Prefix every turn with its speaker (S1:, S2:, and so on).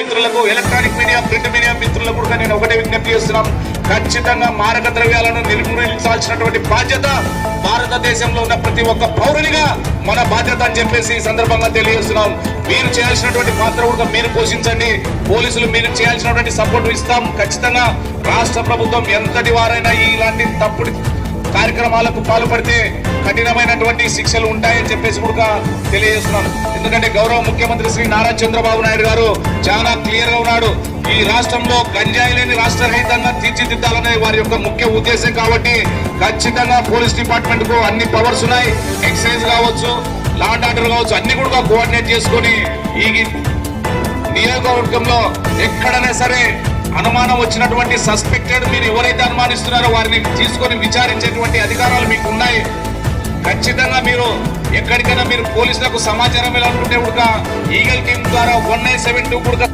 S1: మిత్రులకు, electronic media, print media మిత్రులకు కూడా నేను ఒకటే విజ్ఞప్తి చేస్తున్నాం. ఖచ్చితంగా మారక ద్రవ్యాలను నిర్మూలించాల్సినటువంటి బాధ్యత భారతదేశంలో ఉన్న ప్రతి ఒక్క పౌరునిగా మన బాధ్యత అని చెప్పేసి ఈ సందర్భంగా తెలియజేస్తున్నాం. మీరు చేయాల్సినటువంటి పాత్ర కూడా మీరు పోషించండి. పోలీసులు మీరు చేయాల్సినటువంటి సపోర్ట్ ఇస్తాం. ఖచ్చితంగా రాష్ట్ర ప్రభుత్వం ఎంతటి వారైనా ఇలాంటి తప్పుడు కార్యక్రమాలకు పాల్పడితే కఠినమైనటువంటి శిక్షలు ఉంటాయని చెప్పేసి కూడా తెలియజేస్తున్నాం. ఎందుకంటే గౌరవ ముఖ్యమంత్రి శ్రీ నారా చంద్రబాబు నాయుడు గారు చాలా క్లియర్ గా ఉన్నాడు. ఈ రాష్ట్రంలో గంజాయి లేని రాష్ట్ర రహితంగా తీర్చిదిద్దాలనే వారి యొక్క ముఖ్య ఉద్దేశం. కాబట్టి ఖచ్చితంగా పోలీస్ డిపార్ట్మెంట్ కు అన్ని పవర్స్ ఉన్నాయి. ఎక్సైజ్ కావచ్చు, లా అండ్ ఆర్డర్ కావచ్చు, అన్ని కూడా కోఆర్డినేట్ చేసుకొని ఈ నియోజకవర్గంలో ఎక్కడైనా సరే అనుమానం వచ్చినటువంటి సస్పెక్టెడ్ మీరు ఎవరైతే అనుమానిస్తున్నారో వారిని తీసుకొని విచారించేటువంటి అధికారాలు మీకు ఉన్నాయి. ఖచ్చితంగా మీరు ఎక్కడికైనా మీరు పోలీసులకు సమాచారం ఇవ్వాలనుకుంటే కూడా ఈగల్ టీం ద్వారా 1972 కూడా